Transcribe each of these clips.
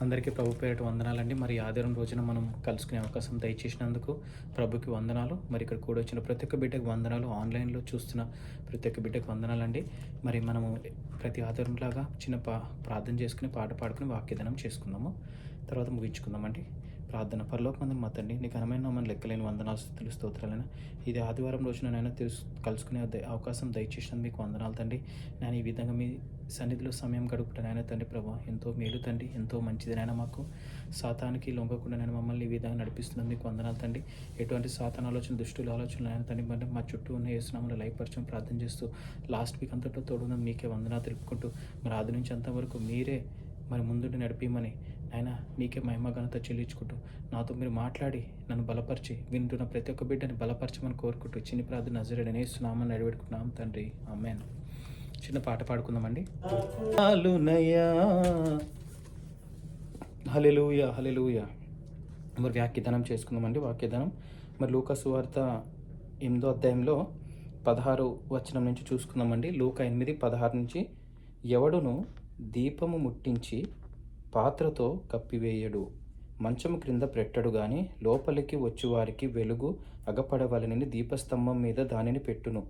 అందరికీ ప్రభు పేరిట వందనాలండి. మరి ఆదివారం రోజున మనం కలుసుకునే అవకాశం దయచేసినందుకు ప్రభుకి వందనాలు. మరి ఇక్కడ కూడొచ్చిన ప్రతి ఒక్క బిడ్డకి వందనాలు. ఆన్‌లైన్‌లో చూస్తున్న ప్రతి ఒక్క బిడ్డకి వందనాలండి. మరి మనము ప్రతి ఆదివారంలాగా చిన్న ప్రార్థన చేసుకొని, పాట పాడుకొని వాక్యదానం చేసుకుందాము. తర్వాత ముగించుకుందామండి. ప్రార్థన. పరలోకమందున్న మా తండ్రి, నీ ఘనమైన నామాన్ని లెక్కలేని వందనాలు, స్తుతులు, స్తోత్రాలైనా ఇది ఆదివారం రోజున నాయన కలుసుకునే అవకాశం దయచేసినందుకు మీకు వందనాలు తండ్రి. నేను ఈ విధంగా మీ సన్నిధిలో సమయం గడుపుట నాయన తండ్రి ప్రభా, ఎంతో మేలు తండ్రి, ఎంతో మంచిది నాయన. మాకు సాతానికి లొంగకుండా నేను మమ్మల్ని ఈ విధంగా నడిపిస్తున్నాను, మీకు వందనాలు తండ్రి. ఎటువంటి సాతాన ఆలోచన, దుష్టుల ఆలోచనలు నాయన తండ్రి మరి మా చుట్టూ ఉన్న యేసునామములో లైఫ్ ప్రార్థన చేస్తూ లాస్ట్ వీక్ అంతట్లో తోడున్న మీకే వందనాలు తెలుపుకుంటూ మరి ఆది నుంచి అంతవరకు మీరే మరి ముందుండి నడిపిమని ఆయన మీకే మహిమ ఘనత చెల్లించుకుంటూ నాతో మీరు మాట్లాడి నన్ను బలపరిచి వింటున్న ప్రతి ఒక్క బిడ్డని బలపరచమని కోరుకుంటూ చిన్ని ప్రార్థన నజరేయుడైన యేసునామమున నడిపెట్టుకున్నాం తండ్రి, ఆమేన్. చిన్న పాట పాడుకుందామండి. హల్లెలూయా హల్లెలూయా. మరి వాక్యదానం చేసుకుందామండి. వాక్యదానం మరి లూకా సువార్త 8వ అధ్యాయంలో 16 వచనం నుంచి చూసుకుందామండి. లూకా 8:16 నుంచి, ఎవడును దీపము ముట్టించి పాత్రతో కప్పివేయడు, మంచము క్రింద పెట్టడు గాని లోపలికి వచ్చువారికి వెలుగు అగపడవలనని దీపస్తంభం మీద దానిని పెట్టును.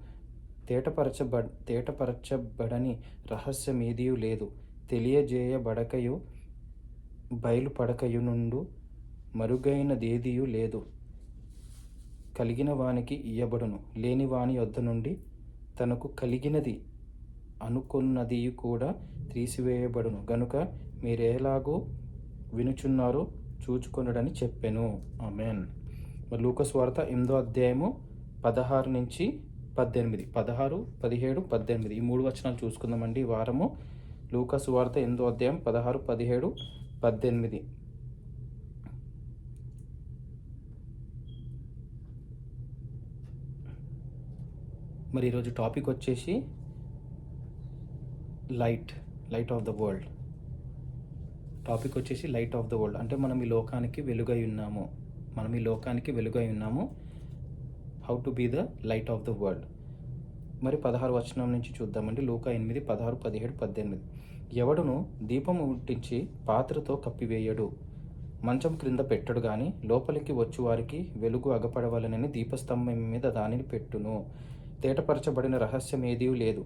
తేటపరచబడని రహస్యమేదియు లేదు, తెలియజేయబడకయు బయలుపడకయు నుండు మరుగైనదేదియు లేదు. కలిగిన వానికి ఇయ్యబడును, లేని వాని యొద్ద నుండి తనకు కలిగినది అనుకున్నది కూడా తీసివేయబడును. గనుక మీరెలాగూ వినుచున్నారో చూచుకొనుడని చెప్పెను. ఆమేన్. మరి లూకా సువార్త 8వ అధ్యాయము 16 నుంచి 18, 16, 17, 18 ఈ 3 వచనాలు చూసుకుందామండి. ఈ వారము లూకా సువార్త 8వ అధ్యాయం 16, 17, 18. మరి ఈరోజు టాపిక్ వచ్చేసి light of the world. Topic వచ్చేసి లైట్ ఆఫ్ ద వరల్డ్ అంటే మనం ఈ లోకానికి వెలుగై ఉన్నాము. How to be the light of the world. మరి 16 వచనం నుంచి చూద్దామండి. లూకా 8, 16, 17, 18. ఎవడును దీపము ముట్టించి పాత్రతో కప్పివేయడు, మంచం క్రింద పెట్టడు గాని లోపలికి వచ్చు వారికి వెలుగు అగపడవలనని దీపస్తంభం మీద దానిని పెట్టును. తేటపరచబడిన రహస్యం ఏదియూ లేదు,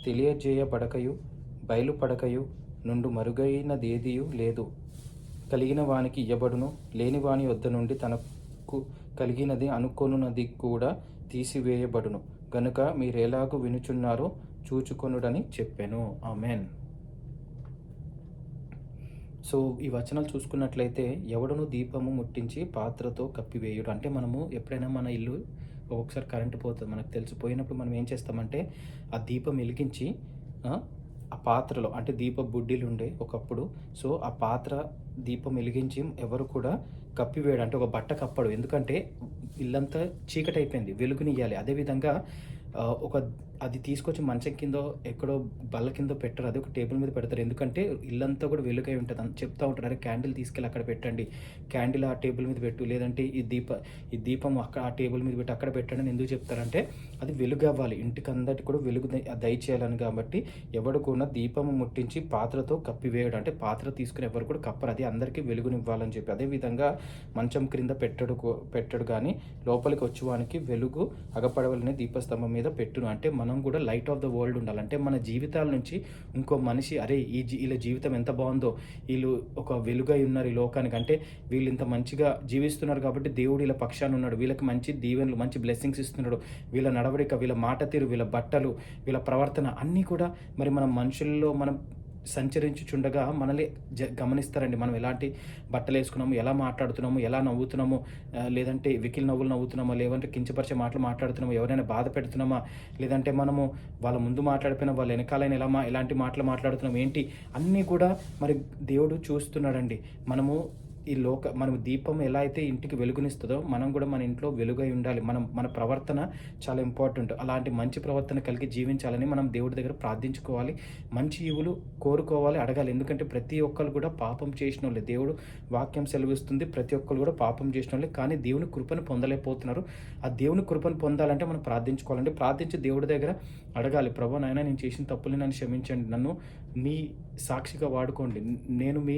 తెలియజేయబడకయు బయలుపడకయు నుండు మరుగైనదేదియూ లేదు. కలిగిన వానికి ఇయ్యబడును, లేని వాని వద్ద నుండి తనకు కలిగినది అనుకొనున్నది కూడా తీసివేయబడును. గనుక మీరెలాగూ వినుచున్నారో చూచుకొనుడని చెప్పెను. ఆమేన్. సో ఈ వచనాలు చూసుకున్నట్లయితే, ఎవడును దీపము ముట్టించి పాత్రతో కప్పివేయుడు అంటే మనము ఎప్పుడైనా మన ఇల్లు ఒక్కొక్కసారి కరెంటు పోతుంది, మనకు తెలిసిపోయినప్పుడు మనం ఏం చేస్తామంటే ఆ దీపం వెలిగించి ఆ పాత్రలో అంటే దీప బుడ్డీలు ఉండే ఒకప్పుడు. సో ఆ పాత్ర దీపం వెలిగించి ఎవరు కూడా కప్పివేయడు అంటే ఒక బట్ట కప్పడు. ఎందుకంటే ఇల్లంతా చీకటి అయిపోయింది, వెలుగునియ్యాలి. అదేవిధంగా ఒక అది తీసుకొచ్చి మంచం కిందో ఎక్కడో బల్ల కిందో పెట్టరు, అది ఒక టేబుల్ మీద పెడతారు. ఎందుకంటే ఇల్లంతా కూడా వెలుగై ఉంటుంది అని చెప్తూ ఉంటారు. అరే క్యాండిల్ తీసుకెళ్ళి అక్కడ పెట్టండి, క్యాండిల్ ఆ టేబుల్ మీద పెట్టు, లేదంటే ఈ దీపం అక్కడ ఆ టేబుల్ మీద పెట్టి అక్కడ పెట్టండి అని ఎందుకు చెప్తారంటే అది వెలుగు అవ్వాలి, ఇంటికి అందరికి కూడా వెలుగు దయచేయాలని. కాబట్టి ఎవడు కూడా దీపము ముట్టించి పాత్రతో కప్పివేయడు అంటే పాత్ర తీసుకుని ఎవరు కూడా కప్పరు, అది అందరికీ వెలుగునివ్వాలని చెప్పి. అదేవిధంగా మంచం క్రింద పెట్టడు కానీ లోపలికి వచ్చేవానికి వెలుగు అగపడవలని దీపస్తంభం మీద పెట్టును. అంటే మనం కూడా లైట్ ఆఫ్ ద వరల్డ్ ఉండాలంటే మన జీవితాల నుంచి ఇంకో మనిషి అరే వీళ్ళ జీవితం ఎంత బాగుందో, వీళ్ళు ఒక వెలుగై ఉన్నారు ఈ లోకానికి, అంటే వీళ్ళు ఇంత మంచిగా జీవిస్తున్నారు కాబట్టి దేవుడు వీళ్ళ పక్షాన ఉన్నాడు, వీళ్ళకి మంచి దీవెనలు మంచి బ్లెస్సింగ్స్ ఇస్తున్నాడు, వీళ్ళ నడవడిక, వీళ్ళ మాట తీరు, వీళ్ళ బట్టలు, వీళ్ళ ప్రవర్తన అన్నీ కూడా మరి మనం మనుషుల్లో మనం సంచరించుచుండగా మనల్ని గమనిస్తారండి. మనం ఎలాంటి బట్టలు వేసుకున్నాము, ఎలా మాట్లాడుతున్నాము, ఎలా నవ్వుతున్నాము, లేదంటే వెకిలి నవ్వులు నవ్వుతున్నామా, లేదంటే కించపరిచే మాటలు మాట్లాడుతున్నామా, ఎవరైనా బాధ పెడుతున్నామా, లేదంటే మనము వాళ్ళ ముందు మాట్లాడిపోయినా వాళ్ళ వెనకాలైనా ఎలాంటి మాటలు మాట్లాడుతున్నాం ఏంటి అన్నీ కూడా మరి దేవుడు చూస్తున్నాడండి. మనం దీపం ఎలా అయితే ఇంటికి వెలుగునిస్తుందో మనం కూడా మన ఇంట్లో వెలుగై ఉండాలి. మన ప్రవర్తన చాలా ఇంపార్టెంట్. అలాంటి మంచి ప్రవర్తన కలిగి జీవించాలని మనం దేవుడి దగ్గర ప్రార్థించుకోవాలి, మంచి ఈవులు కోరుకోవాలి, అడగాలి. ఎందుకంటే ప్రతి ఒక్కరు కూడా పాపం చేసిన వాళ్ళే. దేవుడు వాక్యం సెలవిస్తుంది, ప్రతి ఒక్కరు కూడా పాపం చేసిన వాళ్ళే, కానీ దేవుని కృపను పొందలేకపోతున్నారు. ఆ దేవుని కృపను పొందాలంటే మనం ప్రార్థించుకోవాలండి. ప్రార్థించి దేవుడి దగ్గర అడగాలి. ప్రభు నాయన నేను చేసిన తప్పుల్ని నన్ను క్షమించండి. నన్ను మీ సాక్షిగా వాడుకోండి. నేను మీ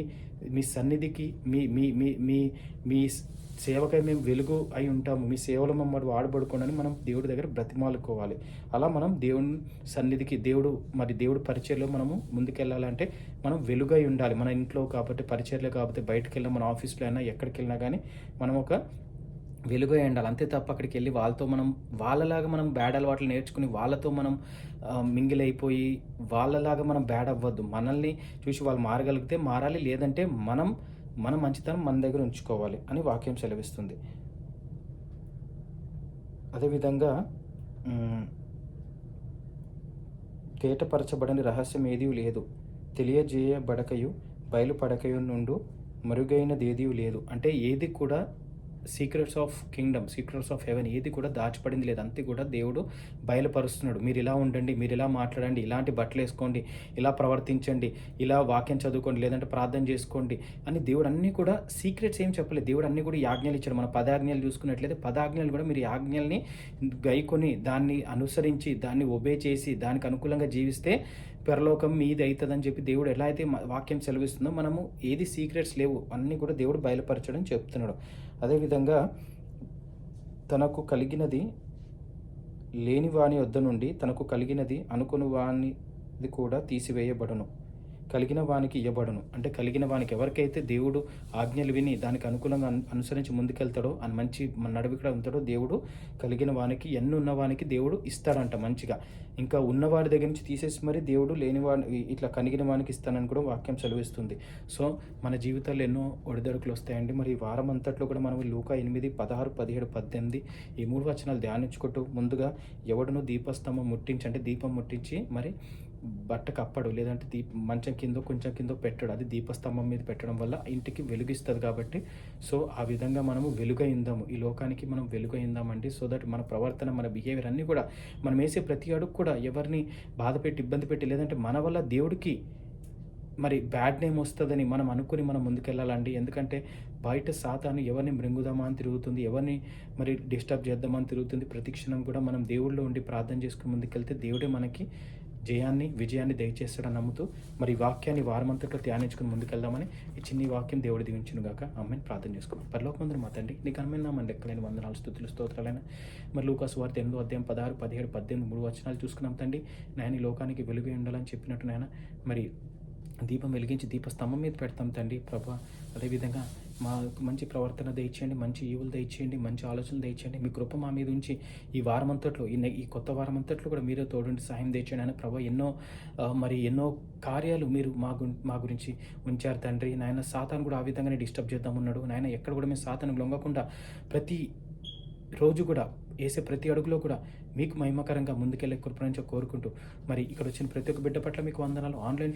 మీ సన్నిధికి మీ మీ మీ మీ మీ సేవకై మేము వెలుగు అయి ఉంటాము. మీ సేవలో మమ్మల్ని వాడబడుకోండి అని మనం దేవుడి దగ్గర బ్రతిమాలుకోవాలి. అలా మనం దేవుని సన్నిధికి దేవుడి పరిచర్యలో మనము ముందుకెళ్ళాలంటే మనం వెలుగై ఉండాలి. మన ఇంట్లో కాబట్టి పరిచర్యలో కాకపోతే బయటకెళ్ళినా మన ఆఫీస్‌లో అయినా ఎక్కడికెళ్ళినా గానీ మనం ఒక వెలుగై ఉండాలి. అంతే తప్ప అక్కడికెళ్ళి వాళ్ళలాగా మనం బ్యాడ్ అలవాట్లు నేర్చుకుని వాళ్ళతో మనం మింగిల్ అయిపోయి వాళ్ళలాగా మనం బ్యాడ్ అవ్వద్దు. మనల్ని చూసి వాళ్ళు మారగలిగితే మారాలి. లేదంటే మన మంచితనం మన దగ్గర ఉంచుకోవాలి అని వాక్యం సెలవిస్తుంది. అదేవిధంగా హ్మ్. తేటపరచబడని రహస్యం ఏదియూ లేదు. తెలియజేయబడకయు బయలుపడకయు నుండు మరుగైనదేదియూ లేదు. అంటే ఏది కూడా secrets of Kingdom, secrets of haven ఏది కూడా దాచిపడింది లేదు. అంతే కూడా దేవుడు బయలుపరుస్తున్నాడు. మీరు ఇలా ఉండండి, మీరు ఇలా మాట్లాడండి, ఇలాంటి బట్టలేసుకోండి, ఇలా ప్రవర్తించండి, ఇలా వాక్యం చదువుకోండి, లేదంటే ప్రార్థన చేసుకోండి అని దేవుడు అన్నీ కూడా సీక్రెట్స్ ఏం చెప్పలేదు. దేవుడు అన్నీ కూడా ఆజ్ఞలు ఇచ్చాడు. మన 10 ఆజ్ఞలు చూసుకున్నట్లయితే 10 ఆజ్ఞలు కూడా మీరు ఈ ఆజ్ఞల్ని గైకొని దాన్ని అనుసరించి దాన్ని ఒబే చేసి దానికి అనుకూలంగా జీవిస్తే పరలోకం మీది అవుతుందని చెప్పి దేవుడు ఎలా అయితే వాక్యం సెలవిస్తుందో మనము ఏది సీక్రెట్స్ లేవు అన్నీ కూడా దేవుడు బయలుపరచడం చెప్తున్నాడు. అదేవిధంగా తనకు కలిగినది లేని వాని వద్ద నుండి తనకు కలిగినది అనుకుని వానిది కూడా తీసివేయబడును, కలిగిన వానికి ఇవ్వబడును. అంటే కలిగిన వానికి ఎవరికైతే దేవుడు ఆజ్ఞలు విని దానికి అనుకూలంగా అనుసరించి ముందుకెళ్తాడో అని మంచి నడవికడ ఉంటాడో దేవుడు కలిగిన వానికి ఉన్న వానికి దేవుడు ఇస్తాడంట మంచిగా. ఇంకా ఉన్నవాడి దగ్గర నుంచి తీసేసి మరి దేవుడు లేనివాడి ఇట్లా కలిగిన వానికి ఇస్తానని కూడా వాక్యం సెలవిస్తుంది. సో మన జీవితాల్లో ఎన్నో ఒడిదొడుకులు వస్తాయండి. మరి ఈ వారం అంతట్లో కూడా మనం లూకా 8, 16, 17, 18 ఈ 3 వచనాలు ధ్యానించుకుంటూ ముందుగా ఎవడును దీపస్తంభం ముట్టించి అంటే దీపం ముట్టించి మరి బట్ట కప్పడు, లేదంటే మంచం కిందో కొంచెం కిందో పెట్టడు. అది దీపస్తంభం మీద పెట్టడం వల్ల ఇంటికి వెలుగిస్తుంది కాబట్టి సో ఆ విధంగా మనము వెలుగైందాము, ఈ లోకానికి మనం వెలుగైందామండి. సో దట్ మన ప్రవర్తన మన బిహేవియర్ అన్నీ కూడా మనం వేసే ప్రతి అడుగు కూడా ఎవరిని బాధ పెట్టి ఇబ్బంది పెట్టి లేదంటే మన వల్ల దేవుడికి మరి బ్యాడ్ నేమ్ వస్తుందని మనం అనుకుని మనం ముందుకెళ్ళాలండి. ఎందుకంటే బయట సాతాను ఎవరిని మృంగుదామా అని తిరుగుతుంది, ఎవరిని మరి డిస్టర్బ్ చేద్దామని తిరుగుతుంది. ప్రతి క్షణం కూడా మనం దేవుళ్ళో ఉండి ప్రార్థన చేసుకుని ముందుకెళ్తే దేవుడే మనకి విజయాన్ని దయచేస్తాడని నమ్ముతూ మరి ఈ వాక్యాన్ని వారమంతట్లో ధ్యానించుకుని ముందుకెళ్దామని ఈ చిన్ని వాక్యం దేవుడు దీవించును గాక. ఆమేన్. ప్రార్థన చేసుకున్నాం. పరలోకమందున మా తండ్రి నీకు ఘనమైన నామమున లెక్కలేని వందనాలు స్తుతులు స్తోత్రాలైన మరి లూకా సువార్త 8వ అధ్యాయం 16, 17, 18 3 వచనాలు చూసుకున్నాం తండ్రి. నాయన ఈ లోకానికి వెలుగై ఉండాలని చెప్పినట్టు నాయన మరి దీపం వెలిగించి దీపస్తంభం మీద పెడతాం తండ్రి ప్రభా. అదేవిధంగా మాకు మంచి ప్రవర్తన దయచేయండి, మంచి ఈవులు దయచేయండి, మంచి ఆలోచనలు దయచేయండి. మీ కృప మా మీద ఉంచి ఈ వారం అంతట్లో ఈ కొత్త వారం అంతట్లో కూడా మీరే తోడుండి సహాయం దయచేయండి అని ప్రభా. ఎన్నో కార్యాలు మీరు మా గురించి ఉంచారు తండ్రి. నాయన సాతాను కూడా ఆ విధంగానే డిస్టర్బ్ చేద్దామన్నాడు నాయన. ఎక్కడ కూడా మేము సాతాను లొంగకుండా ప్రతి రోజు కూడా వేసే ప్రతి అడుగులో కూడా మీకు మహిమకరంగా ముందుకెళ్ళే కృపణించ కోరుకుంటూ మరి ఇక్కడ వచ్చిన ప్రతి ఒక్క బిడ్డ పట్ల మీకు వందనాలు, ఆన్లైన్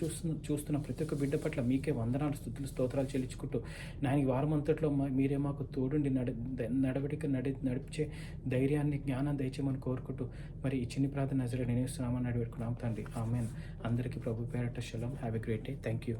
చూస్తున్న ప్రతి ఒక్క బిడ్డ పట్ల మీకే వందనాలు స్తుతులు స్తోత్రాలు చెల్లించుకుంటూ నాయన వారం అంతట్లో మీరే మాకు తోడుండి నడిపించే ధైర్యాన్ని జ్ఞానాన్ని దయచేయమని కోరుకుంటూ మరి ఈ చిన్ని ప్రార్థన నజరేయుడు నేనేస్తున్నామని అడిగి పెట్టుకున్నాం తండ్రి. ఆమేన్. అందరికీ ప్రభు పేరట shalom. Have a great day. Thank you.